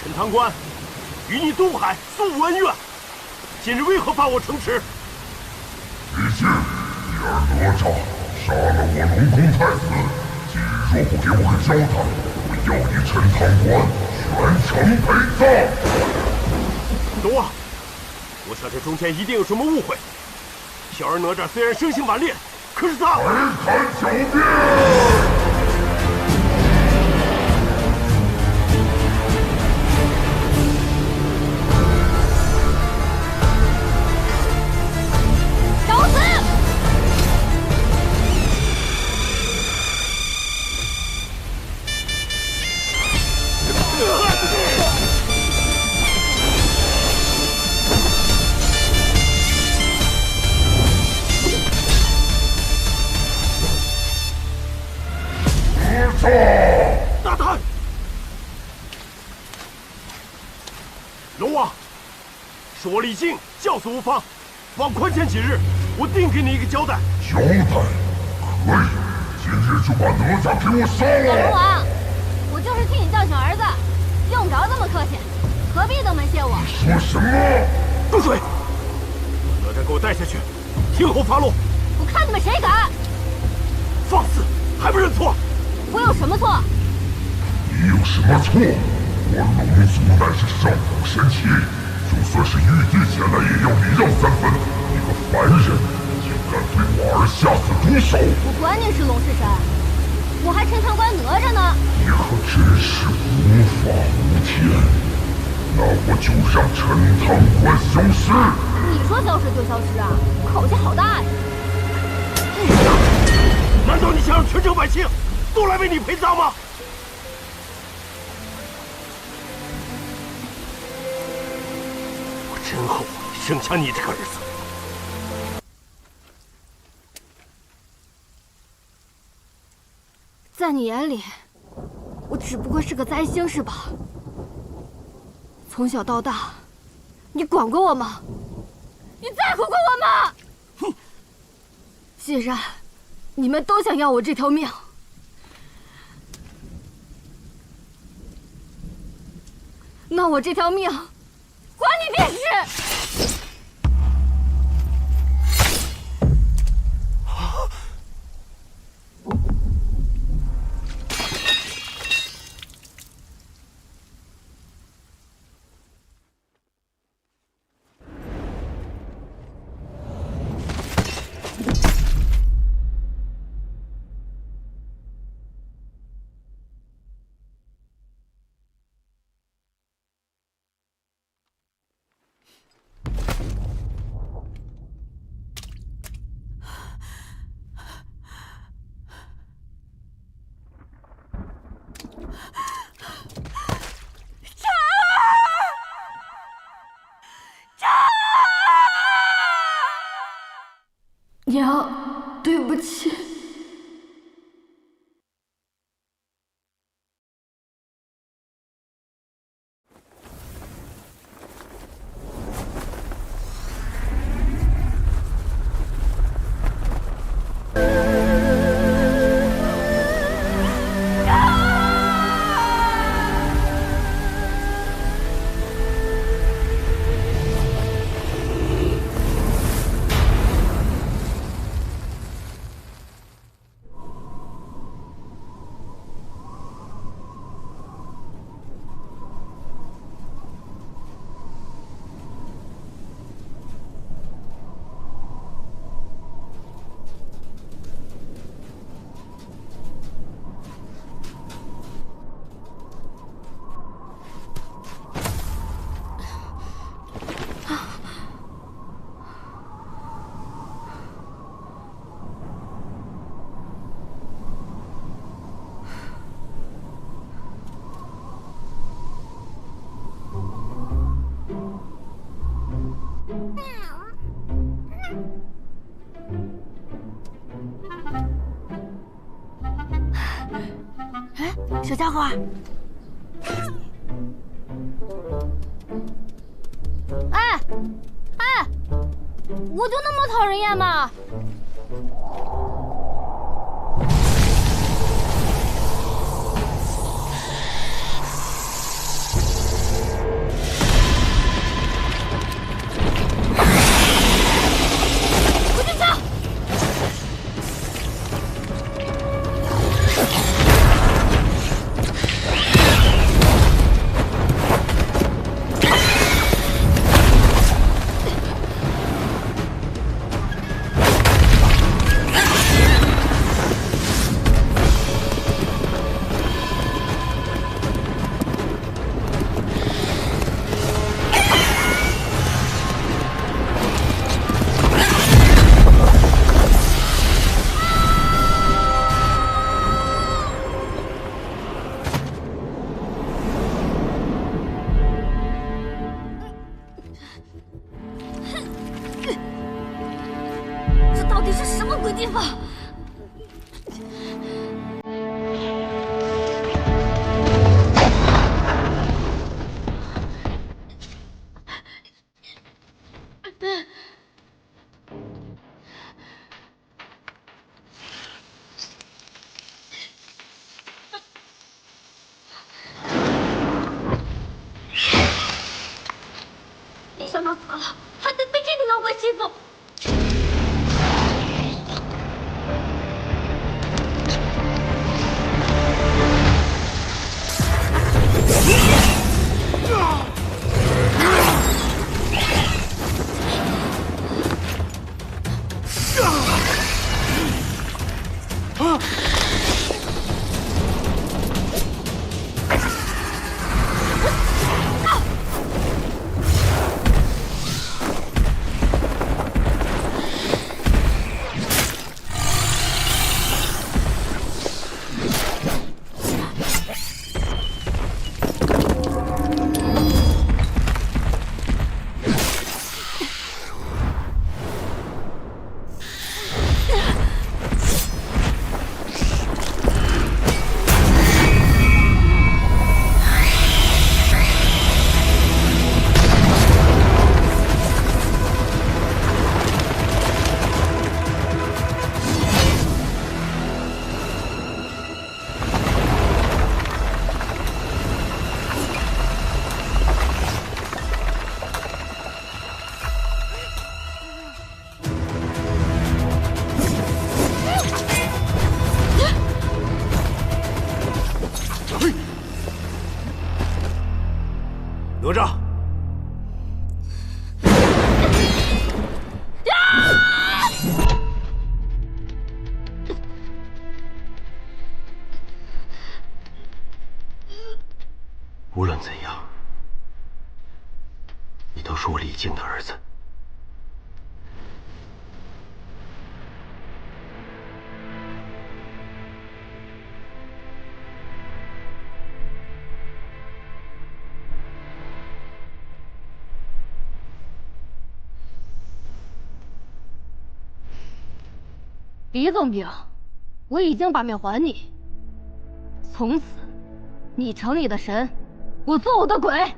陈堂官，与你东海素无恩怨，今日为何发我城池？毕竟你儿哪吒杀了我龙宫太子，今日若不给我个交代，我要你陈堂官全城陪葬。龙王，我想这中间一定有什么误会。小儿哪吒虽然生性顽劣，可是他……还谈狡辩！大胆！龙王，是我李靖教唆无方，望宽限几日，我定给你一个交代。交代？可以，今日就把哪吒给我杀了！龙王，我就是替你叫醒儿子，用不着这么客气，何必登门谢我？说什么？住嘴！把哪吒给我带下去，听候发落。我看你们谁敢！放肆，还不认错？我有什么错？你有什么错？我龙族乃是上古神奇，就算是玉帝前来也要礼让3分。你个凡人，竟敢对我儿下此毒手！我管你是龙是神，我还陈堂官哪吒呢！你可真是无法无天！那我就让陈堂官消失！你说消失就消失啊？口气好大呀！难道你想让全城百姓都来为你陪葬吗？我真后悔生下你这个儿子。在你眼里，我只不过是个灾星是吧？从小到大，你管过我吗？你在乎过我吗？哼！既然你们都想要我这条命，那我这条命，管你便是。娘，对不起。哎，小家伙，哎，我就那么讨人厌吗？夫。没想到死了，还得被这个妖怪欺负。 哪吒，无论怎样，你都是我李靖的儿子。 李总兵，我已经把命还你。从此，你成你的神，我做我的鬼。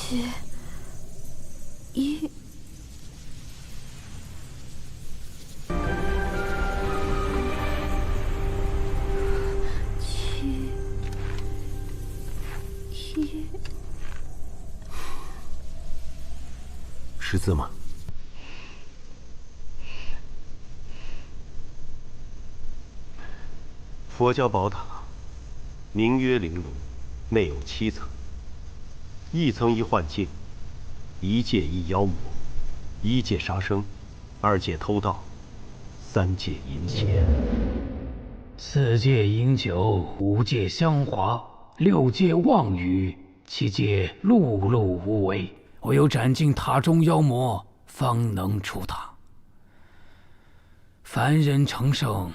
7、1。识字吗？佛教宝塔，名曰玲珑，内有7层，一层一幻境，一界一妖魔，一界杀生，二界偷盗，三界淫邪，四界饮酒，五界香华，六界妄语，七界碌碌无为。唯有斩尽塔中妖魔，方能出塔。凡人成圣，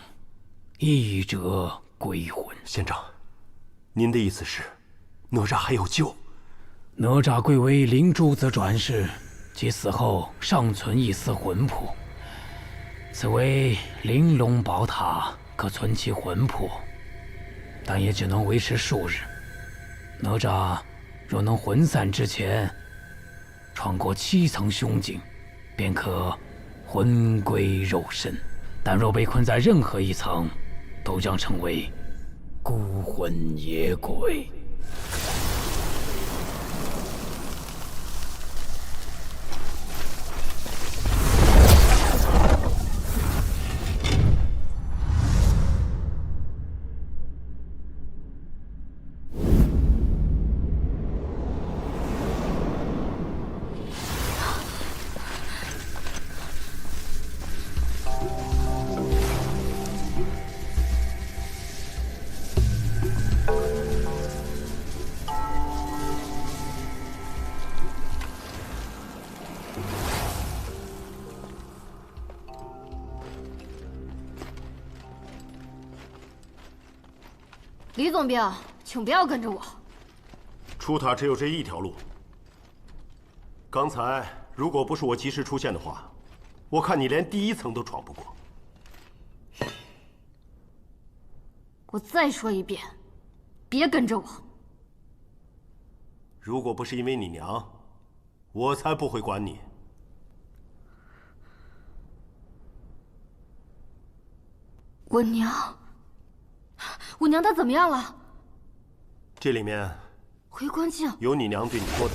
一者归魂。县长，您的意思是，哪吒还有救？哪吒贵为灵珠子转世，其死后尚存一丝魂魄。此为玲珑宝塔，可存其魂魄，但也只能维持数日。哪吒若能魂散之前闯过7层凶境，便可魂归肉身；但若被困在任何一层，都将成为孤魂野鬼。李总兵，请不要跟着我。出塔只有这一条路。刚才如果不是我及时出现的话，我看你连第1层都闯不过。我再说一遍，别跟着我。如果不是因为你娘，我才不会管你。我娘她怎么样了？这里面回光镜有你娘对你说的。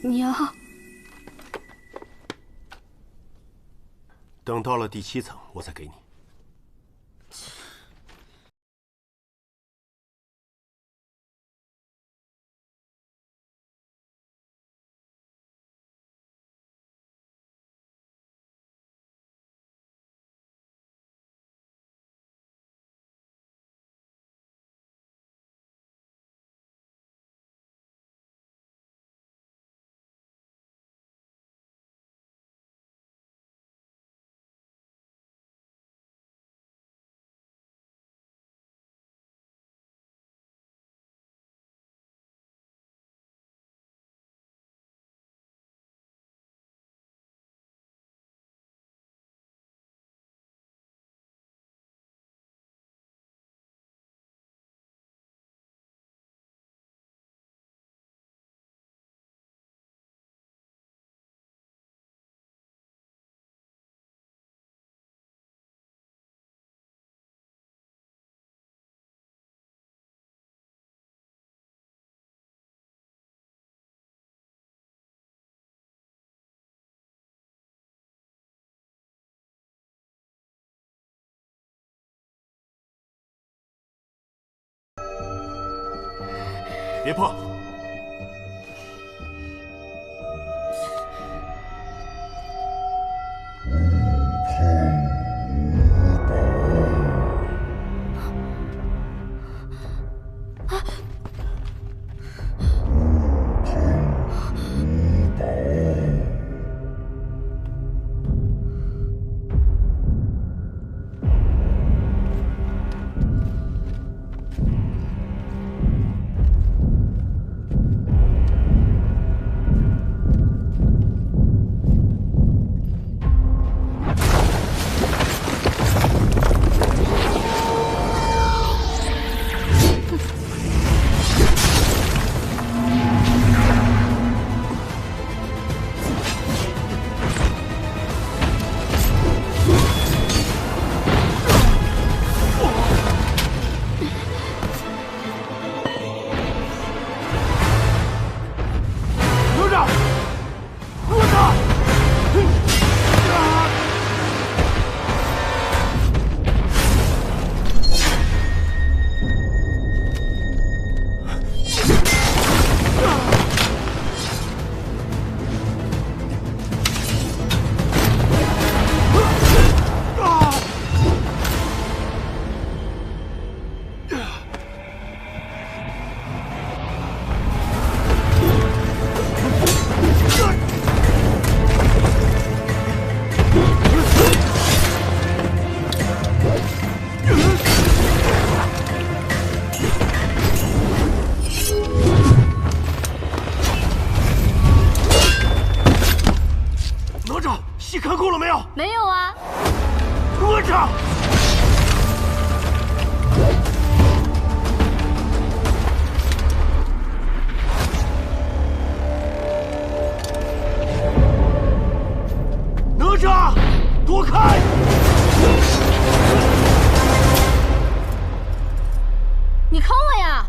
娘，等到了第7层，我再给你。别碰！没有啊。哪吒！哪吒，躲开！你坑我呀！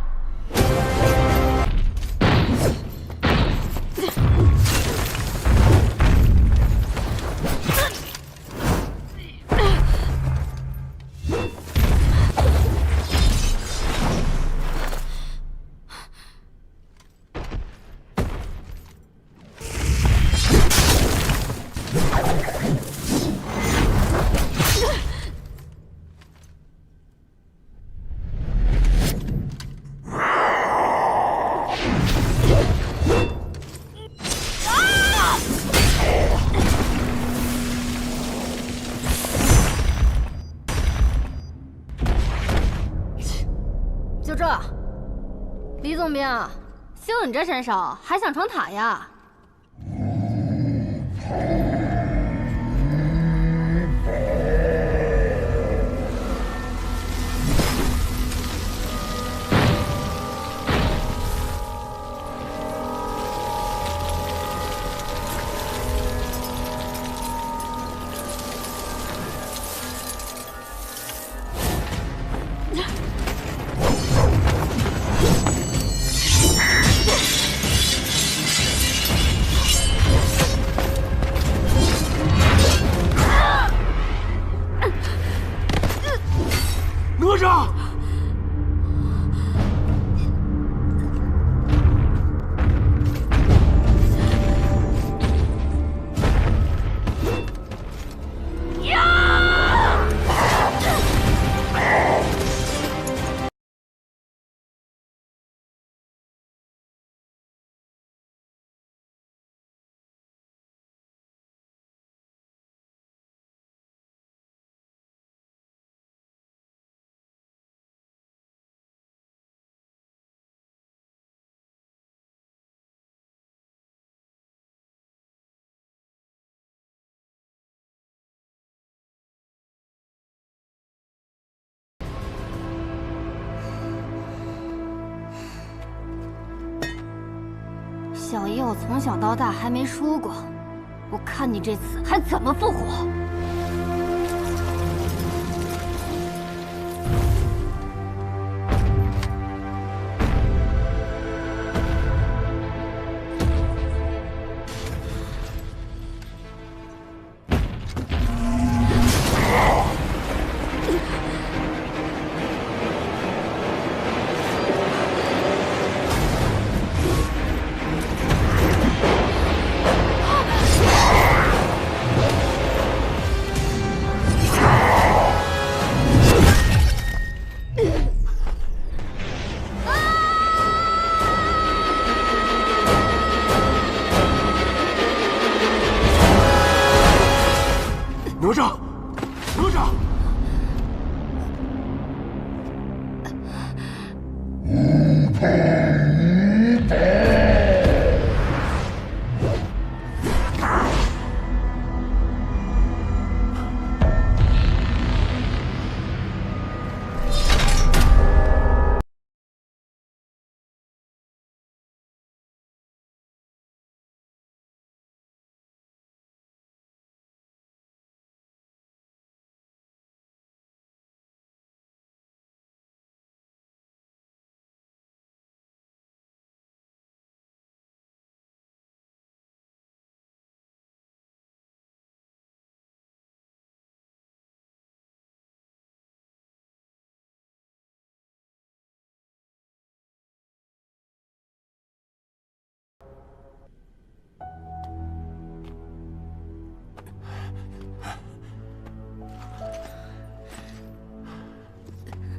就这，李总兵，就你这身手，还想闯塔呀？哪吒！小爷我从小到大还没输过，我看你这次还怎么复活！哪吒，哪吒！无怕无怕！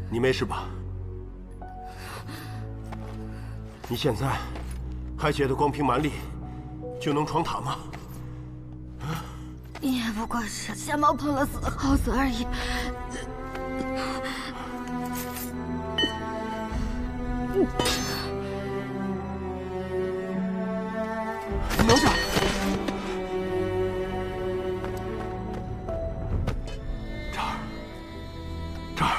你没事吧？你现在还觉得光凭蛮力就能闯塔吗？也不过是瞎猫碰了死耗子而已。哪吒！这儿，这儿。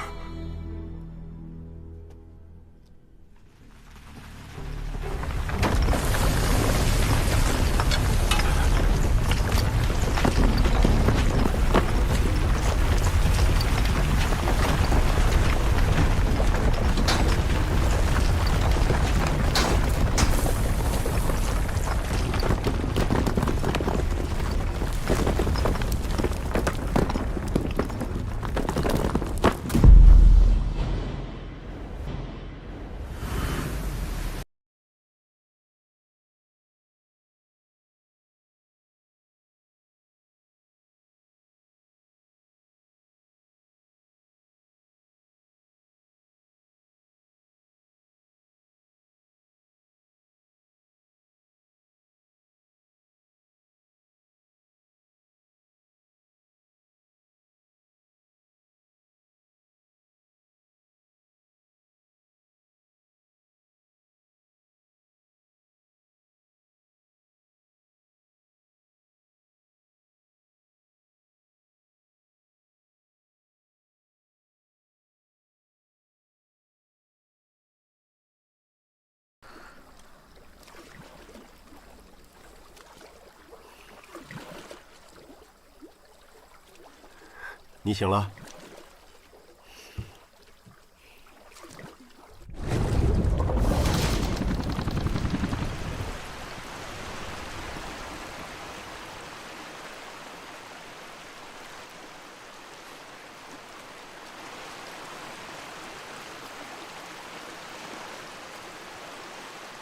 你醒了。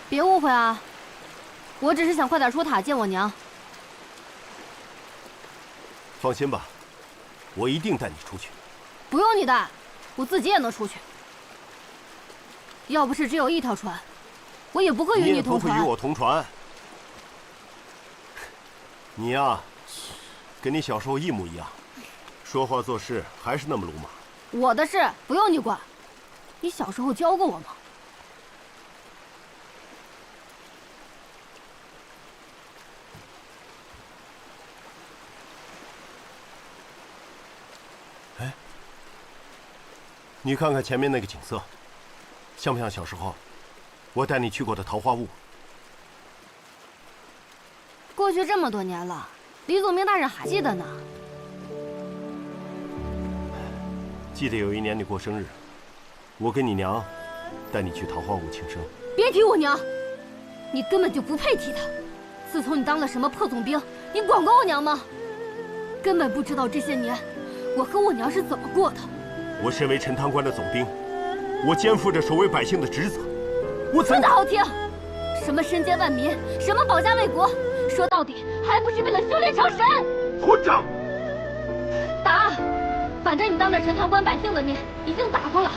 别误会啊，我只是想快点出塔见我娘。放心吧，我一定带你出去。不用你带，我自己也能出去。要不是只有一条船，我也不会与你同船。你也不会与我同船。你呀，跟你小时候一模一样，说话做事还是那么鲁莽。我的事不用你管，你小时候教过我吗？你看看前面那个景色，像不像小时候我带你去过的桃花坞？过去这么多年了，李祖明大人还记得呢。记得有一年你过生日，我跟你娘带你去桃花坞庆生。别提我娘，你根本就不配提她。自从你当了什么破总兵，你管过我娘吗？根本不知道这些年我和我娘是怎么过的。我身为陈塘关的总兵，我肩负着守卫百姓的职责。我说的好听，什么身兼万民，什么保家卫国，说到底还不是为了修炼成神。混账！打！反正你当着陈塘关百姓的面已经打过了。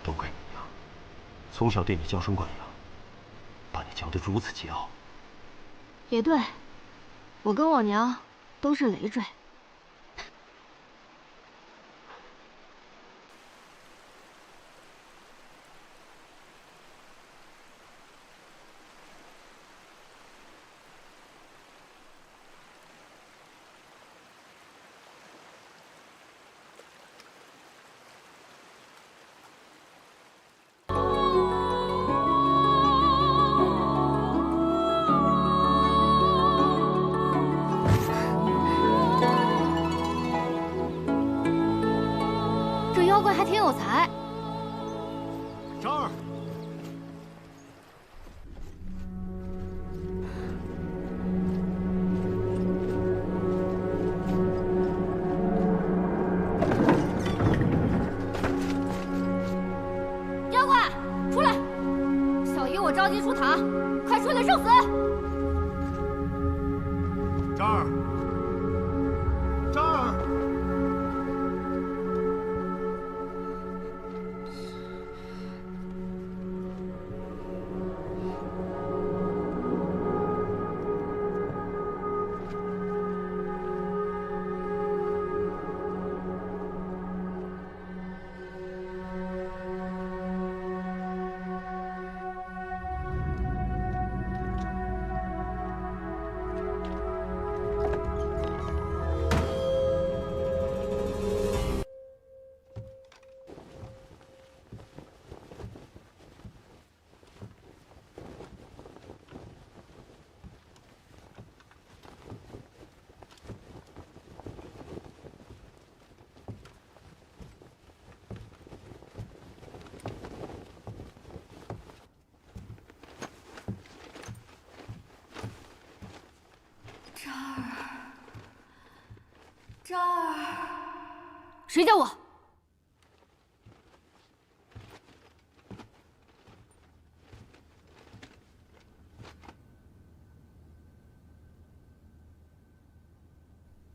都怪你娘，从小对你娇生惯养，把你教得如此桀骜。也对，我跟我娘都是累赘。妖怪还挺有才。张儿，妖怪，出来！小姨我着急出塔，快出来受死！张儿，张儿。这儿，谁叫我？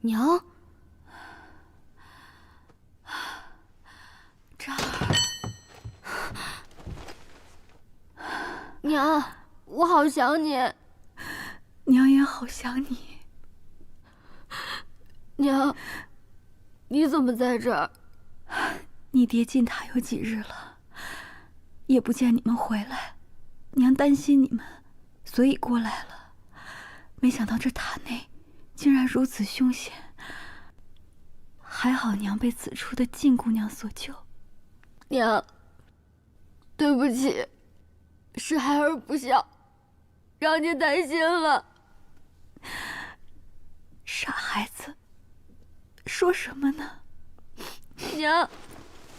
娘，这儿，娘，我好想你。娘也好想你。娘，你怎么在这儿？你爹进塔有几日了，也不见你们回来，娘担心你们，所以过来了。没想到这塔内竟然如此凶险，还好娘被此处的静姑娘所救。娘，对不起。是孩儿不孝，让您担心了。傻孩子，说什么呢？娘，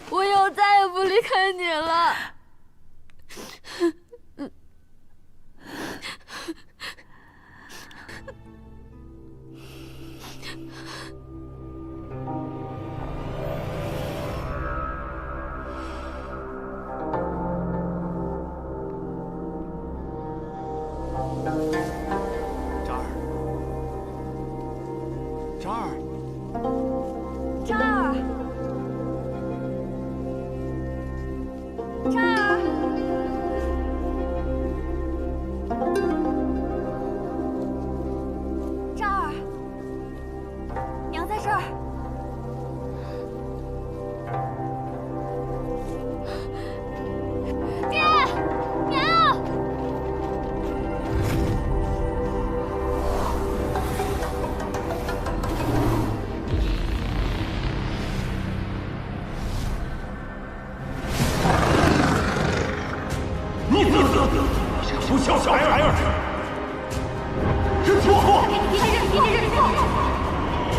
我以后再也不离开你了。不孝小孩儿，认错！爹爹认错！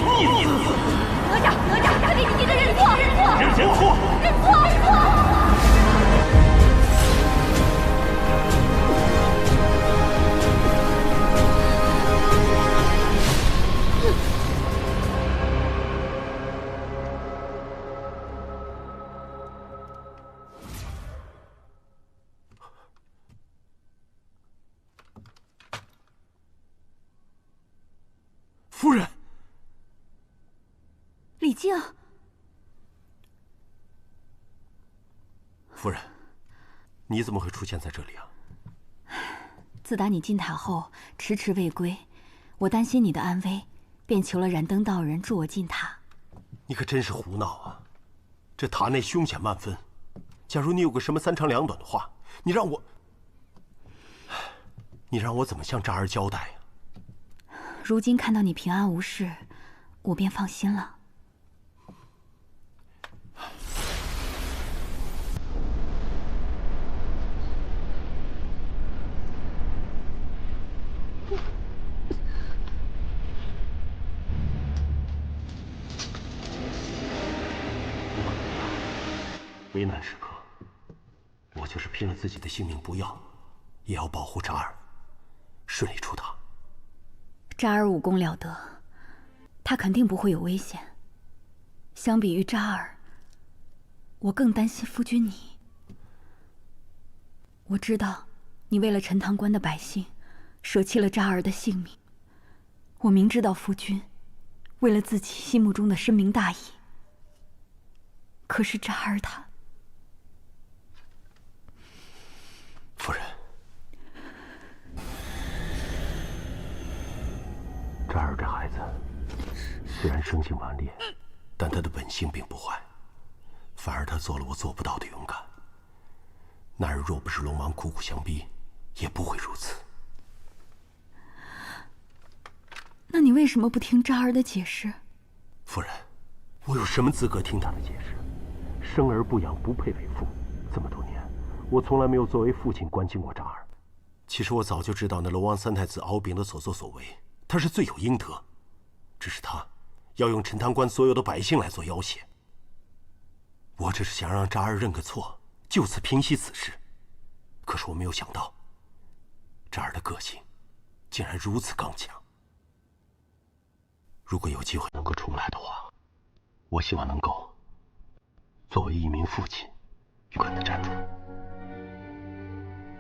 逆子！哪吒，他给爹认错！认错！夫人，李靖，夫人，你怎么会出现在这里啊？自打你进塔后迟迟未归，我担心你的安危，便求了燃灯道人助我进塔。你可真是胡闹啊！这塔内凶险万分，假如你有个什么三长两短的话，你让我怎么向渣儿交代呀？如今看到你平安无事，我便放心了。危难时刻，我就是拼了自己的性命不要，也要保护渣儿顺利出塔。渣儿武功了得，他肯定不会有危险。相比于渣儿，我更担心夫君你。我知道你为了陈塘关的百姓，舍弃了渣儿的性命。我明知道夫君为了自己心目中的深明大义，可是渣儿他……夫人，渣儿这孩子虽然生性顽劣，但他的本性并不坏，反而他做了我做不到的勇敢。那日若不是龙王苦苦相逼，也不会如此。那你为什么不听渣儿的解释？夫人，我有什么资格听他的解释？生而不养，不配为父。这么多年，我从来没有作为父亲关心过渣儿。其实我早就知道那龙王三太子敖丙的所作所为，他是罪有应得。只是他要用陈塘关所有的百姓来做要挟。我只是想让渣儿认个错，就此平息此事。可是我没有想到，渣儿的个性竟然如此刚强。如果有机会能够重来的话，我希望能够作为一名父亲，勇敢地站出来，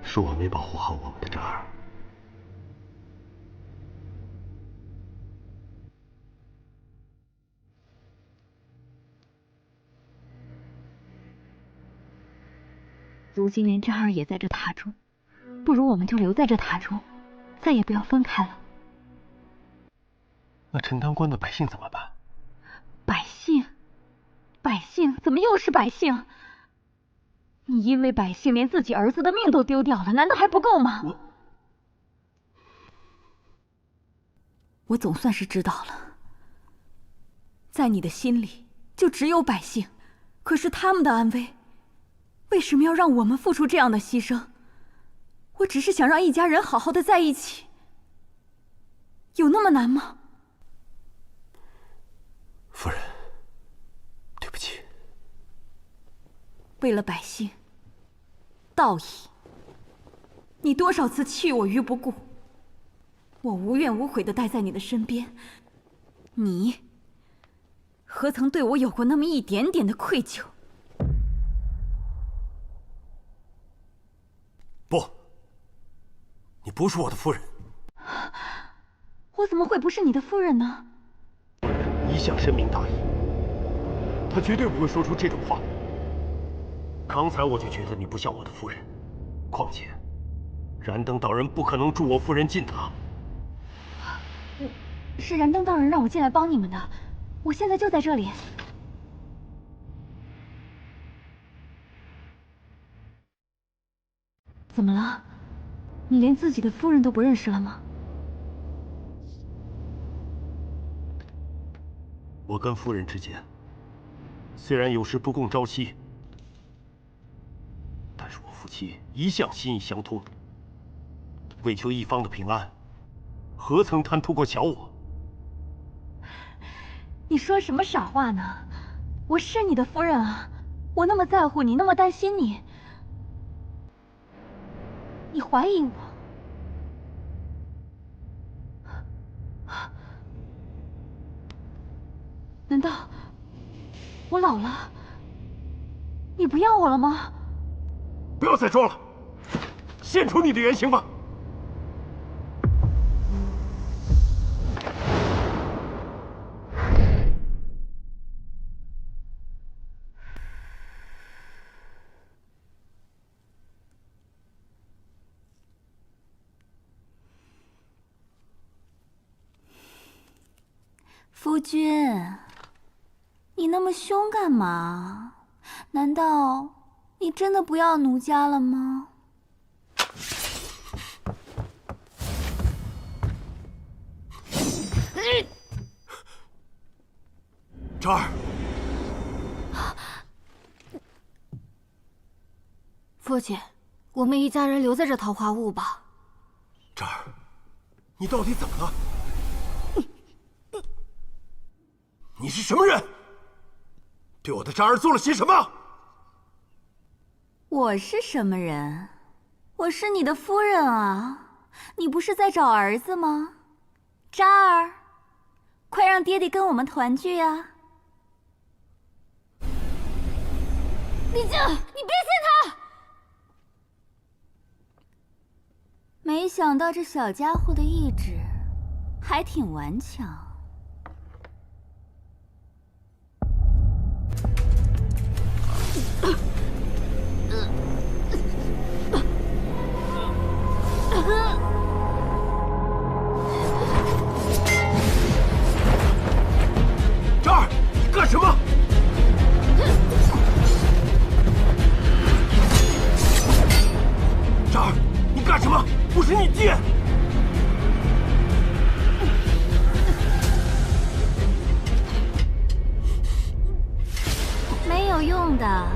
是我没保护好我们的渣儿。如今连渣儿也在这塔中，不如我们就留在这塔中，再也不要分开了。那陈塘关的百姓怎么办？百姓怎么又是百姓？你因为百姓连自己儿子的命都丢掉了，难道还不够吗？我总算是知道了，在你的心里就只有百姓，可是他们的安危，为什么要让我们付出这样的牺牲？我只是想让一家人好好的在一起，有那么难吗？夫人，对不起。为了百姓，道义，你多少次弃我于不顾，我无怨无悔的待在你的身边，你何曾对我有过那么一点点的愧疚？不，你不是我的夫人。我怎么会不是你的夫人呢？一向深明大义，他绝对不会说出这种话。刚才我就觉得你不像我的夫人，况且，燃灯道人不可能助我夫人进塔。是燃灯道人让我进来帮你们的，我现在就在这里。怎么了？你连自己的夫人都不认识了吗？我跟夫人之间虽然有时不共朝夕，但是我夫妻一向心意相通。为求一方的平安，何曾贪图过小我？你说什么傻话呢？我是你的夫人啊，我那么在乎你，那么担心你，你怀疑我？难道我老了，你不要我了吗？不要再装了，现出你的原形吧！夫君，你那么凶干嘛？难道你真的不要奴家了吗？昭儿，父亲，我们一家人留在这桃花坞吧。昭儿，你到底怎么了？你是什么人？对我的渣儿做了些什么？我是什么人？我是你的夫人啊！你不是在找儿子吗？渣儿，快让爹爹跟我们团聚啊！李靖，你别信他！没想到这小家伙的意志还挺顽强。渣儿，你干什么？渣儿，你干什么？我是你爹！没有用的，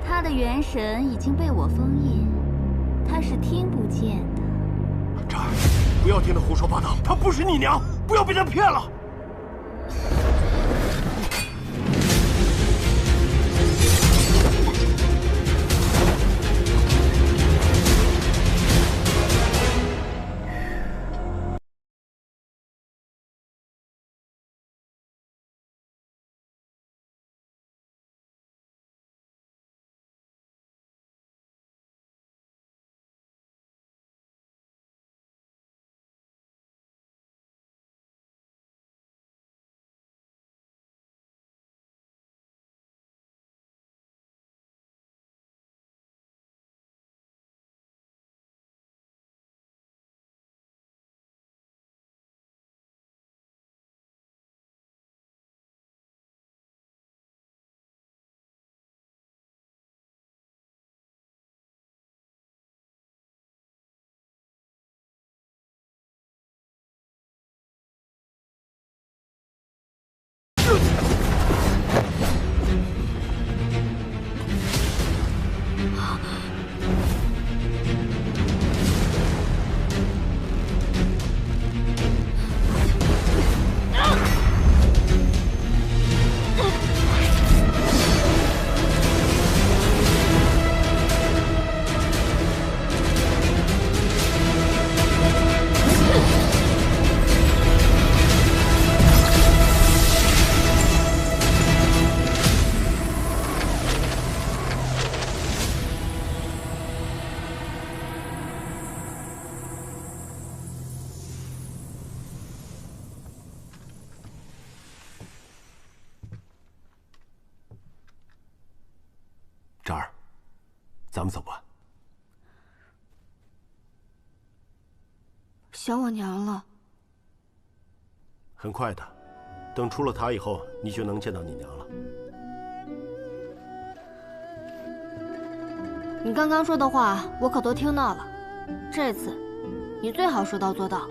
他的元神已经被我封印，他是听不见的。渣儿，不要听他胡说八道，她不是你娘，不要被他骗了。咱们走吧。想我娘了？很快的，等出了塔以后，你就能见到你娘了。你刚刚说的话，我可都听到了。这次，你最好说到做到。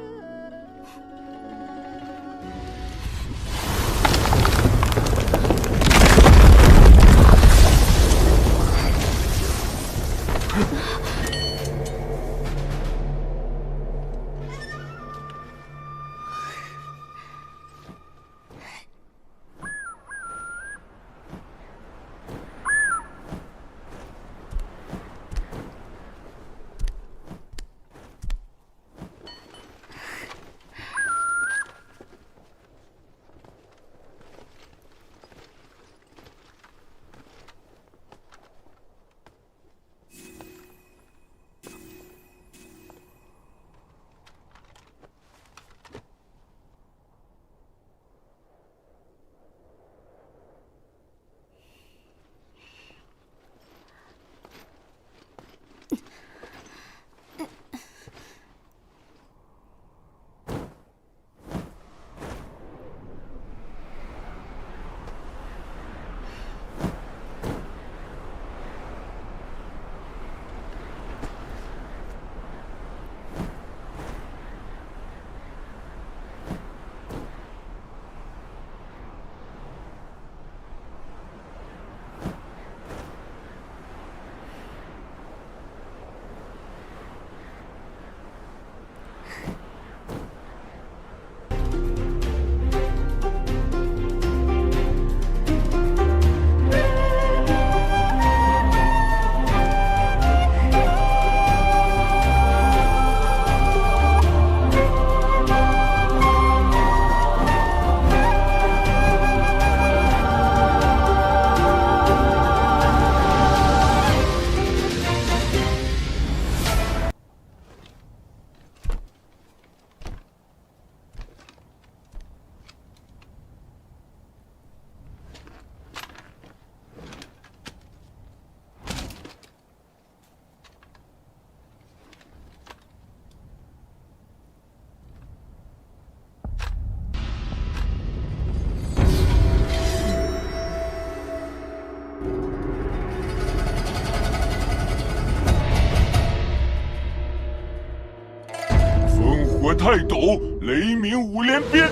泰斗，雷鸣五连鞭。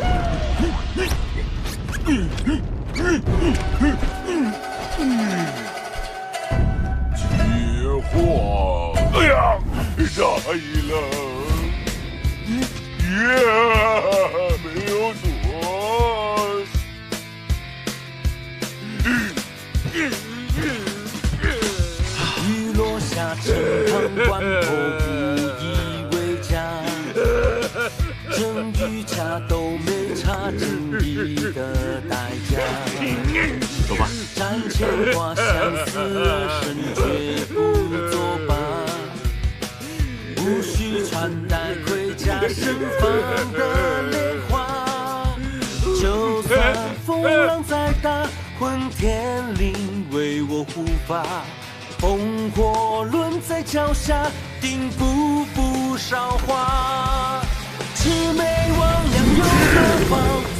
接话，哎呀，大意了。没有错。雨落下，青藤关破，不以为家。真与假都没差，正义的代价。走吧。战前话相思而生，绝不作罢。无需穿戴盔甲，盛放的莲花。就算风浪再大，混天绫为我护法。烽火轮在脚下，定步步韶华。魑魅魍魉又何妨？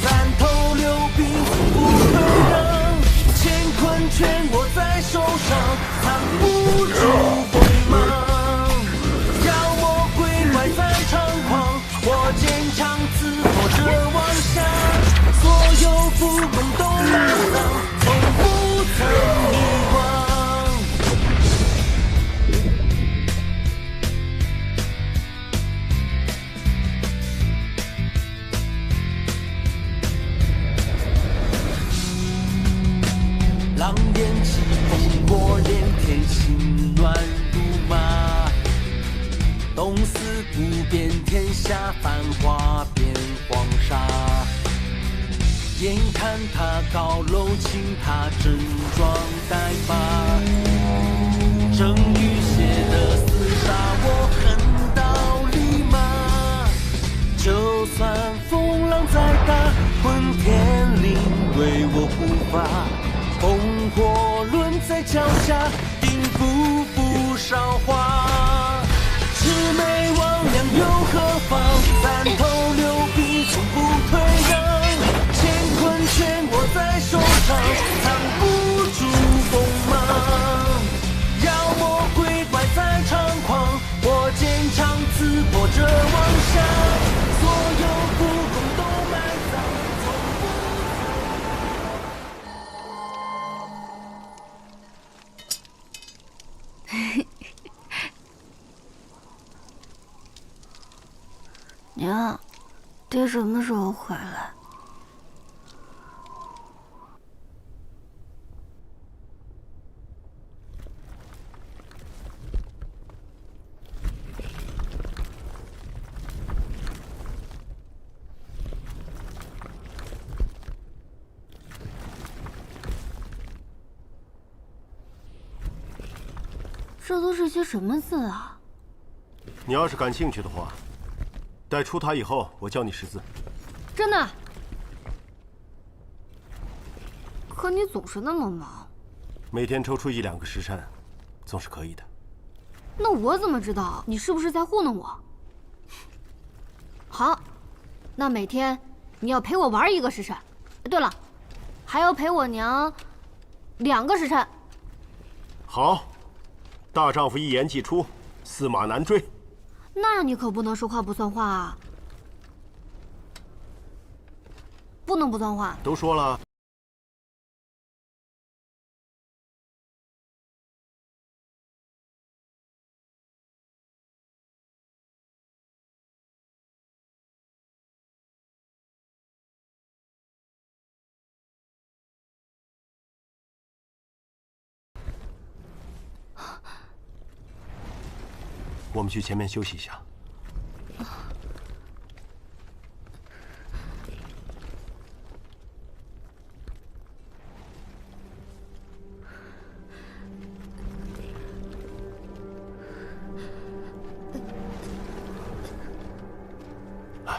三头六臂不可让。乾坤全握在手上，藏不住锋芒。妖魔鬼怪在猖狂，我坚强自破这妄想。所有符文都埋葬，从不曾遗忘。狼烟起，烽火连天，心乱如麻。东司不变天下，繁华变黄沙。眼看他高楼倾塌，整装待发。正与邪的厮杀，我横刀立马。就算风浪再大，混天绫为我护法。烽火轮在脚下，定步步少话。魑魅魍魉又何妨？三头六臂从不退让，乾坤全握在手上，藏不住锋芒。妖魔鬼怪在猖狂，我剑长刺破这妄想，所有不公都埋葬，从不。娘，爹什么时候回来？这都是些什么字啊？你要是感兴趣的话，待出塔以后，我教你识字。真的？可你总是那么忙。每天抽出1-2个时辰，总是可以的。那我怎么知道你是不是在糊弄我？好，那每天你要陪我玩1个时辰。对了，还要陪我娘2个时辰。好，大丈夫一言既出，驷马难追。那你可不能说话不算话啊！不能不算话。都说了。我们去前面休息一下。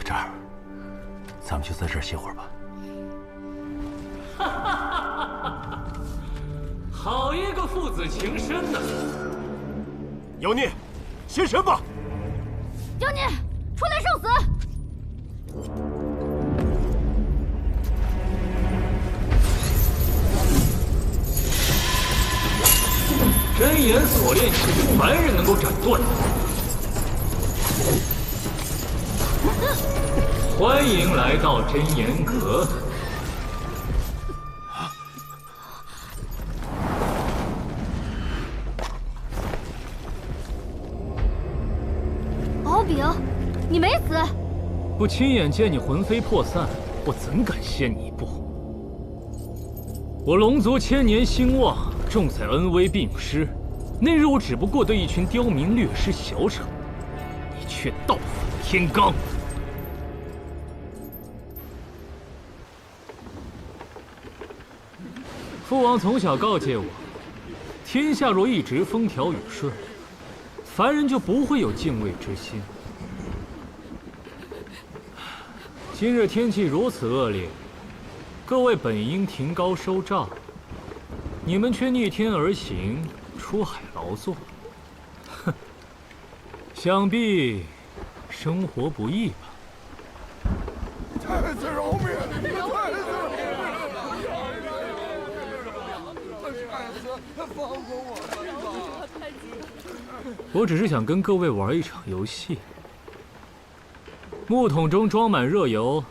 这儿，咱们就在这儿歇会儿吧。哈哈哈哈！好一个父子情深呐！妖孽，现身吧！妖孽，出来受死！真言锁链岂凡人能够斩断？欢迎来到真言阁。敖丙，你没死。不亲眼见你魂飞魄散，我怎敢先你一步？我龙族千年兴旺，重在恩威并施。那日我只不过对一群刁民略施小惩，你却倒反天罡。父王从小告诫我，天下若一直风调雨顺，凡人就不会有敬畏之心。今日天气如此恶劣，各位本应停高收帐，你们却逆天而行，出海劳作。哼，想必生活不易吧？太子饶命！太子饶命！太子，放过我吧！我只是想跟各位玩一场游戏。木桶中装满热油，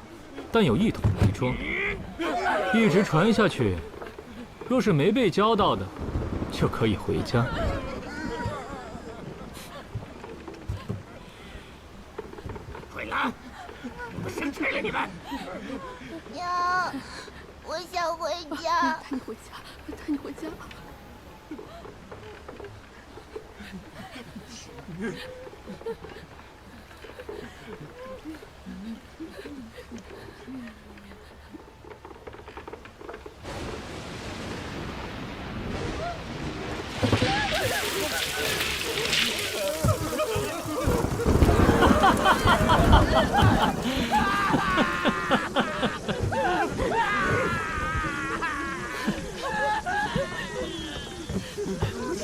但有1桶没装，一直传下去。若是没被浇到的，就可以回家。快来！我生气了你们！娘，我想回家。带你回家，带你回家。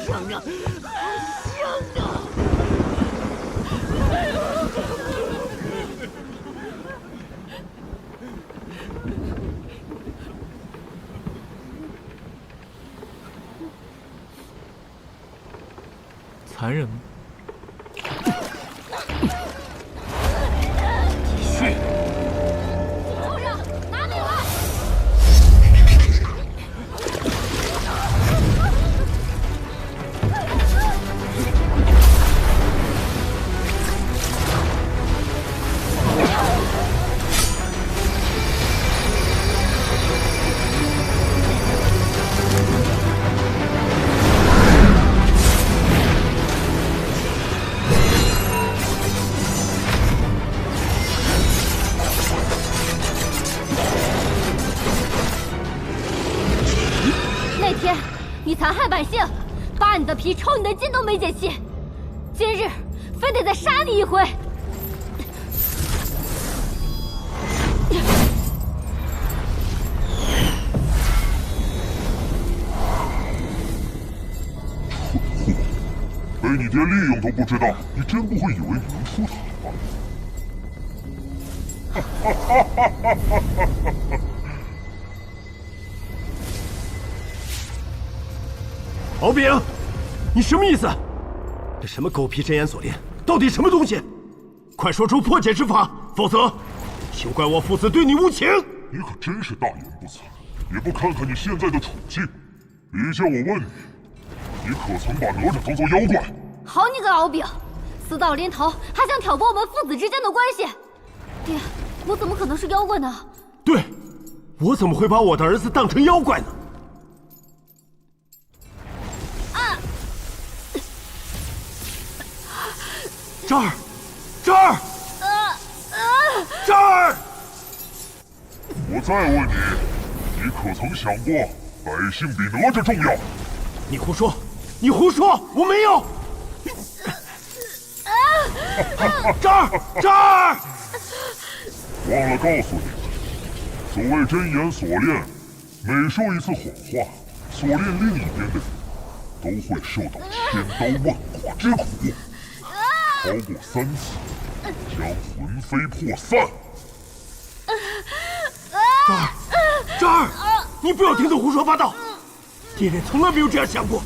想残忍吗？继续。畜生，拿命来！那天你残害百姓，扒你的皮抽你的筋都没解气，今日非得再杀你一回。被你爹利用都不知道，你真不会以为你能出塔吗？敖丙，你什么意思？这什么狗皮真言锁链，到底什么东西？快说出破解之法，否则休怪我父子对你无情！你可真是大言不惭，也不看看你现在的处境。李家，我问你，你可曾把哪吒当作妖怪？好你个敖丙，死到临头还想挑拨我们父子之间的关系！爹，我怎么可能是妖怪呢？对，我怎么会把我的儿子当成妖怪呢？这儿，这儿，这儿！我再问你，你可曾想过百姓比哪吒重要？你胡说！你胡说！我没有！这儿，这儿！忘了告诉你们，所谓真言锁链，每说一次谎话，锁链另一边的人都会受到千刀万剐之苦。超过3次，将魂飞魄散。这儿，这儿！你不要听他胡说八道，爹爹从来没有这样想过。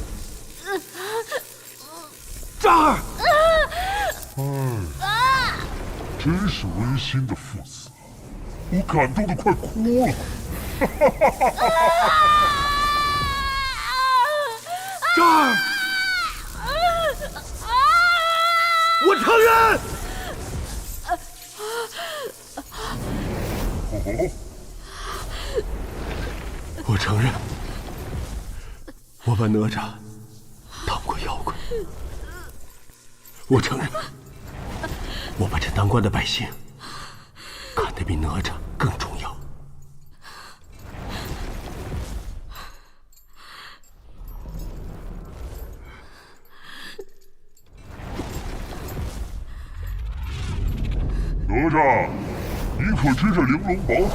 这儿！真是温馨的父子，我感动得快哭了。这儿！我承认。我承认，我把哪吒当过妖怪。我承认，我把这当官的百姓看得比哪吒更重要。哪吒，你可知这玲珑宝塔，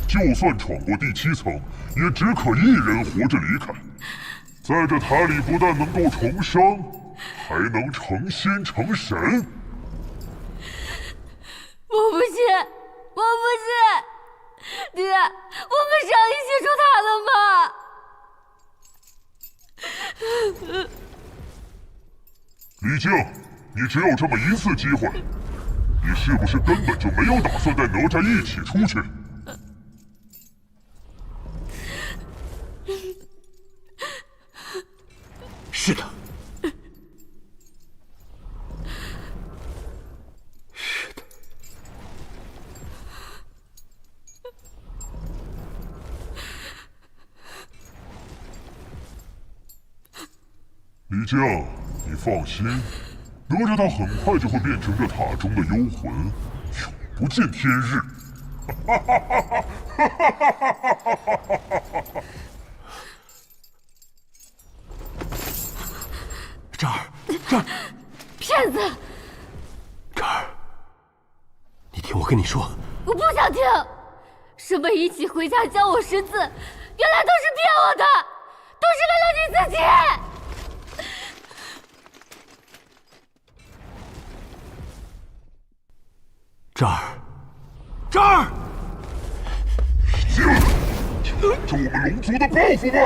就算闯过第7层，也只可一人活着离开。在这塔里，不但能够重生，还能成仙成神。我不信，我不信，爹，我们上一起出塔的吗？李靖，你只有这么一次机会，你是不是根本就没有打算带哪吒一起出去？是的，是的。李靖，你放心，哪吒他很快就会变成这塔中的幽魂，永不见天日。这儿，这儿，骗子！这儿，你听我跟你说，我不想听。什么一起回家教我识字，原来都是骗我的，都是为了你自己。这儿，这儿，行，就按照我们龙族的报复吧！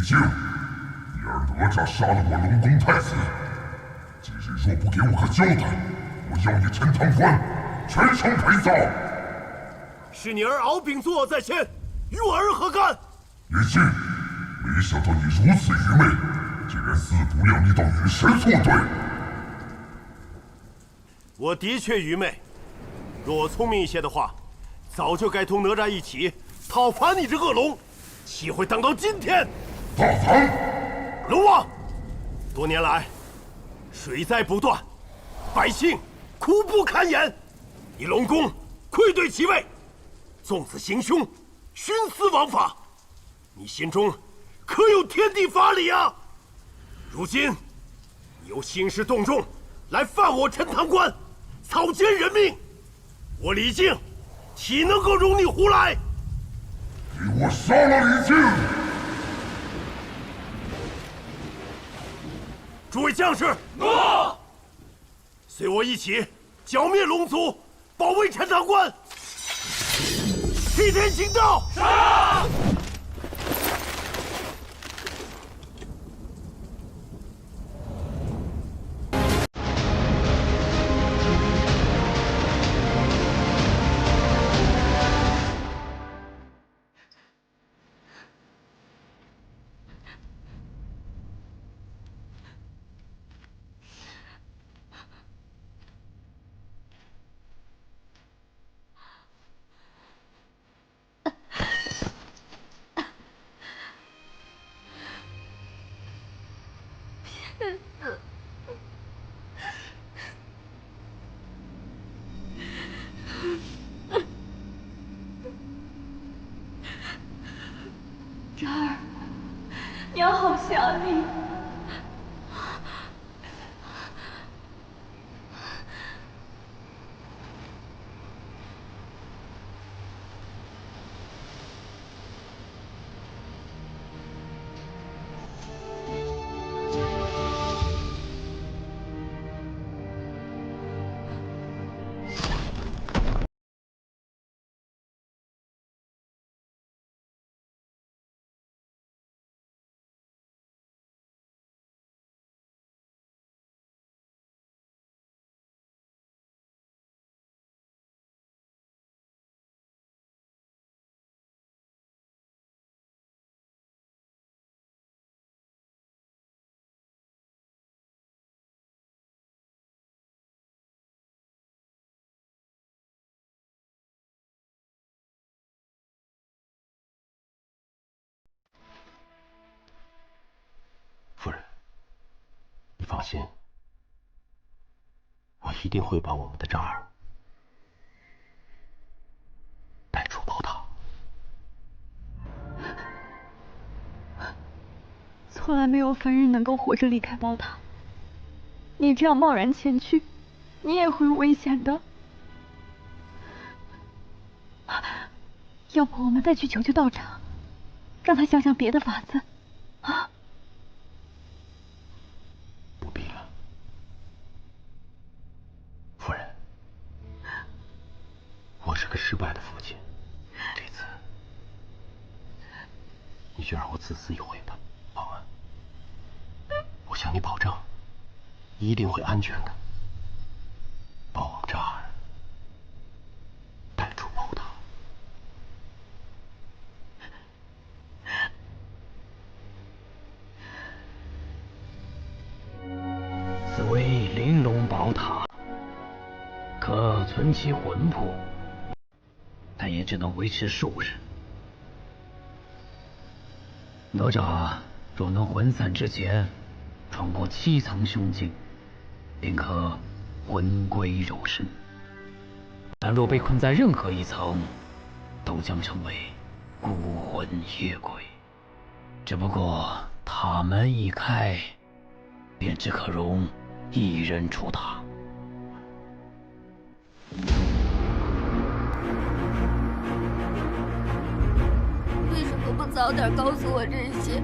静，你儿哪吒杀了我龙宫太子，今日若不给我个交代，我要你陈塘关全城陪葬。是你儿敖丙作恶在先，与我儿何干？叶静，没想到你如此愚昧，竟然自不量力到与神作对。我的确愚昧，若我聪明一些的话，早就该同哪吒一起讨伐你这恶龙，岂会等到今天？大唐龙王，多年来水灾不断，百姓苦不堪言，你龙宫愧对其位，纵子行凶，徇私枉法，你心中可有天地法理啊？如今你又兴师动众来犯我陈塘关，草菅人命，我李靖岂能够容你胡来？给我杀了李靖！诸位将士，诺！随我一起剿灭龙族，保卫陈塘关。替天行道。是。哲儿，娘好想你。夫人，你放心，我一定会把我们的渣儿带出宝塔。从来没有凡人能够活着离开宝塔，你这样贸然前去，你也会有危险的。要不我们再去求求道长，让他想想别的法子，啊？不必了，夫人，我是个失败的父亲，这次你就让我自私一回吧，好吗？我向你保证，一定会安全的，把我们渣儿带出宝塔。此为玲珑宝塔，可存其魂魄，但也只能维持数日。哪吒若能魂散之前穿过7层凶境，便可魂归肉身；但若被困在任何一层，都将成为孤魂野鬼。只不过塔门一开，便只可容一人出塔。为什么不早点告诉我这些？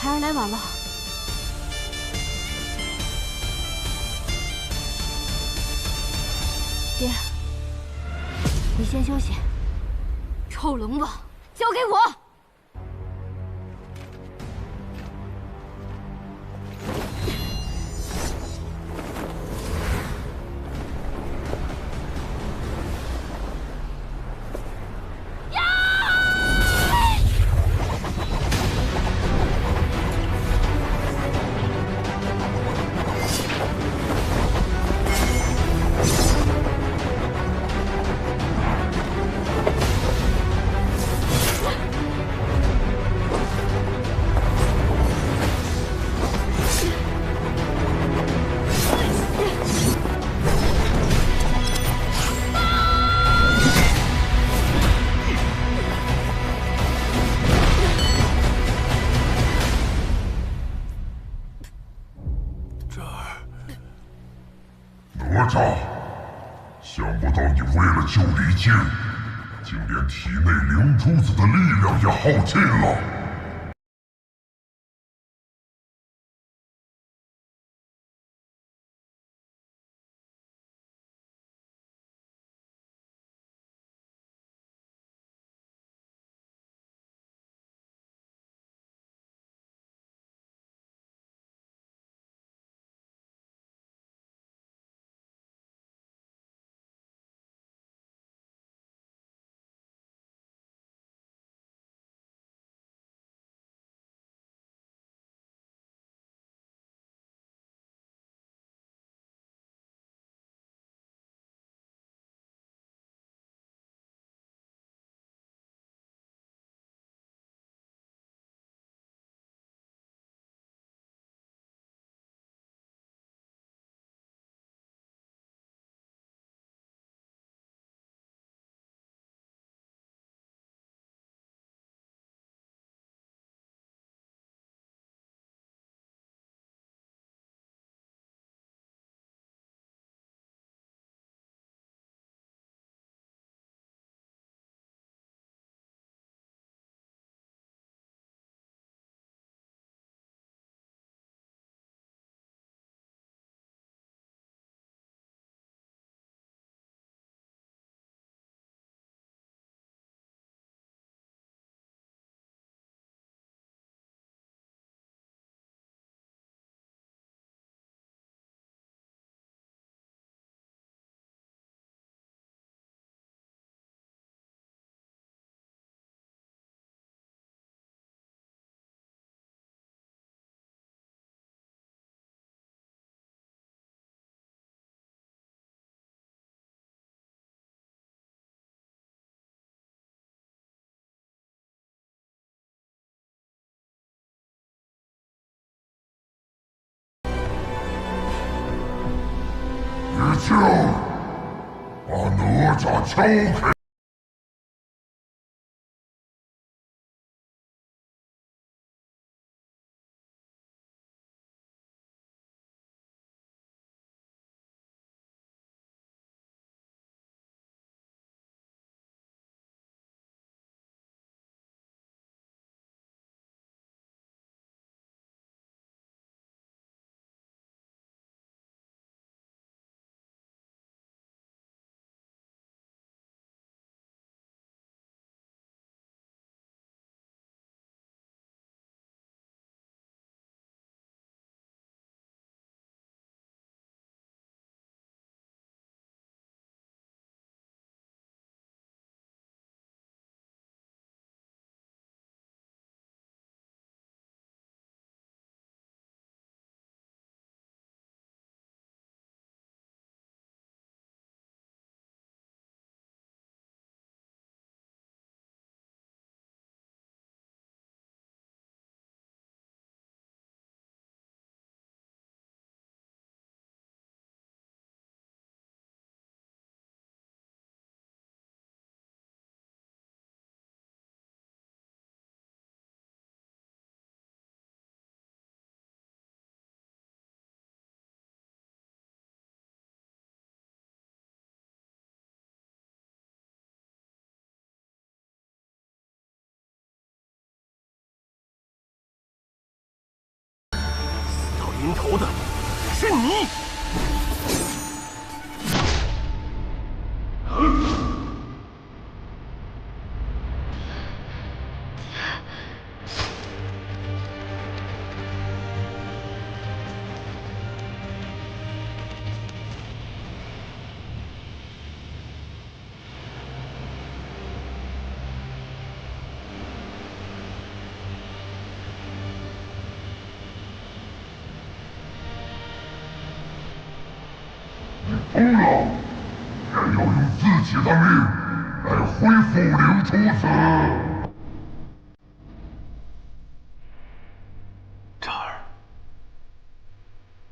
孩儿来晚了。爹，你先休息。臭龙王，交给我。哪吒，想不到你为了救李靖，竟连体内灵珠子的力量也耗尽了。李靖，把哪吒交给。临头的是你！疯了！也要用自己的命来恢复灵珠子。渣儿，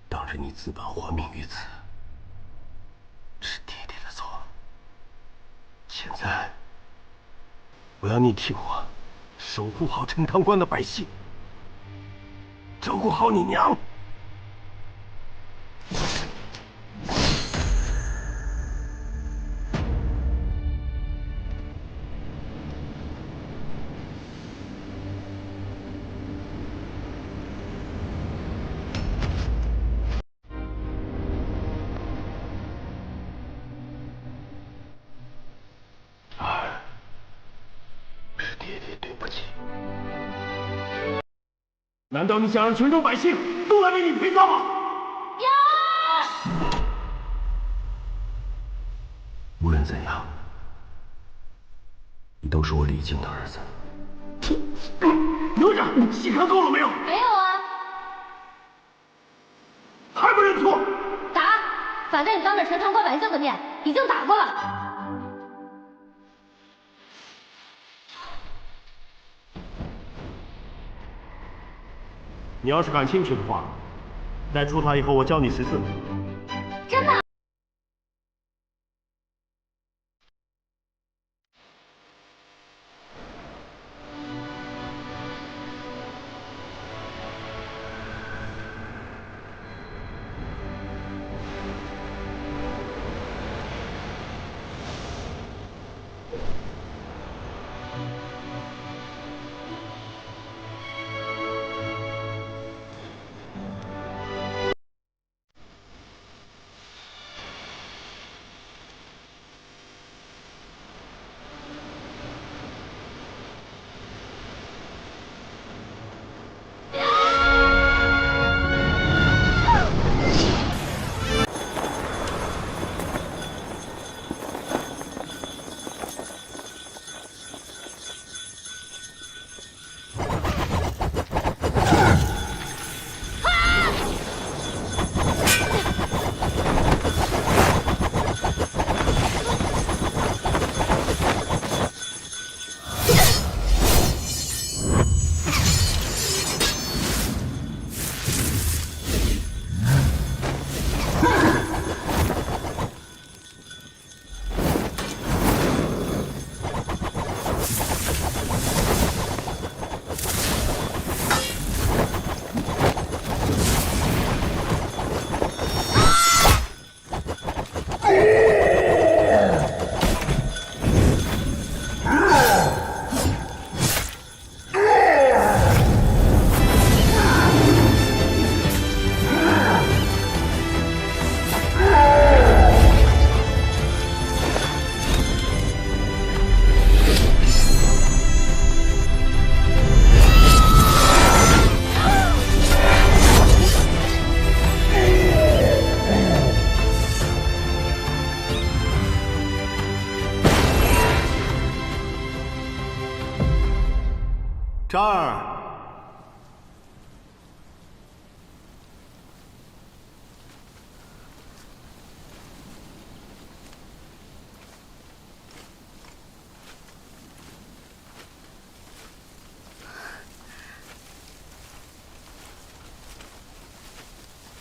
当着你自把活命于此，是爹爹的错。现在，我要你替我守护好陈塘关的百姓，照顾好你娘。难道你想让全州百姓都来为你陪葬吗？无论怎样，你都是我李靖的儿子。哪吒，戏看够了没有？没有啊。还不认错？打！反正你当着陈塘关百姓的面已经打过了。你要是感兴趣的话，待出塔以后，我教你14。真的？渣儿，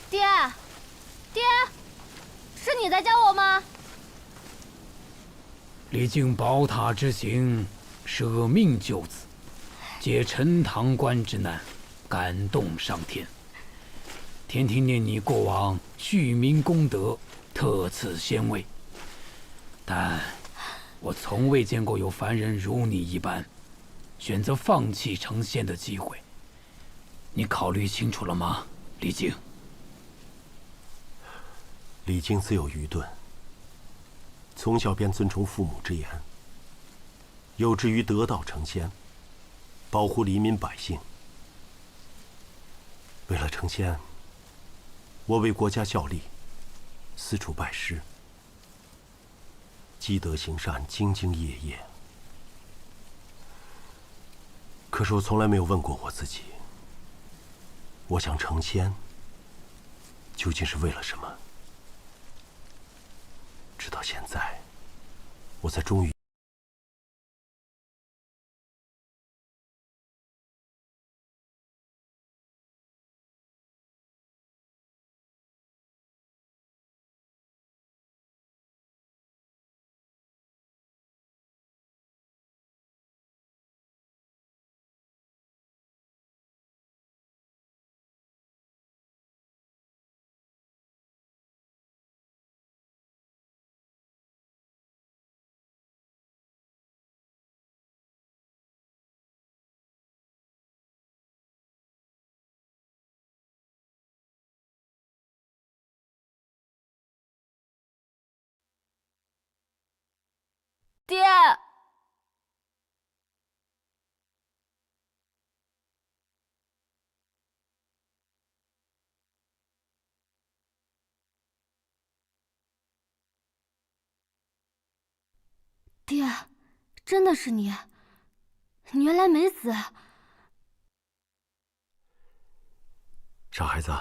爹，爹，是你在教我吗？历经宝塔之行，舍命救子，解陈塘关之难，感动上天。天庭念你过往蓄民功德，特赐仙位。但我从未见过有凡人如你一般，选择放弃成仙的机会。你考虑清楚了吗，李靖？李靖自有愚钝，从小便遵从父母之言，有志于得道成仙，保护黎民百姓。为了成仙，我为国家效力，四处拜师，积德行善，兢兢业业。可是我从来没有问过我自己，我想成仙究竟是为了什么？直到现在，我才终于。爹，爹，真的是你，你原来没死。傻孩子，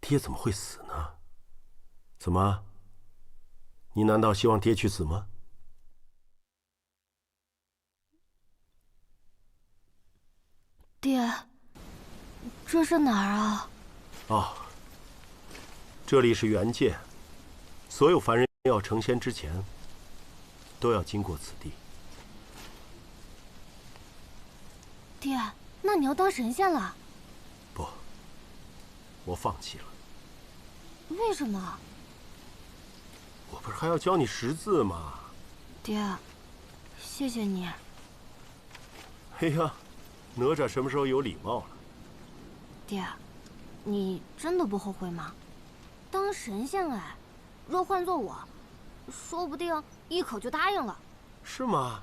爹怎么会死呢？怎么？你难道希望爹去死吗？爹，这是哪儿啊？哦，这里是元界，所有凡人要成仙之前，都要经过此地。爹，那你要当神仙了？不，我放弃了。为什么？我不是还要教你识字吗？爹，谢谢你。哎呀，哪吒什么时候有礼貌了？爹，你真的不后悔吗？当神仙哎，若换做我，说不定一口就答应了。是吗？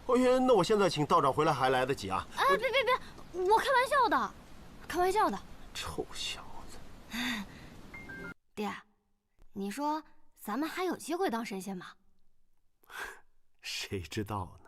哎呀，那我现在请道长回来还来得及啊！哎，别，我开玩笑的，开玩笑的。臭小子！爹，你说咱们还有机会当神仙吗？谁知道呢？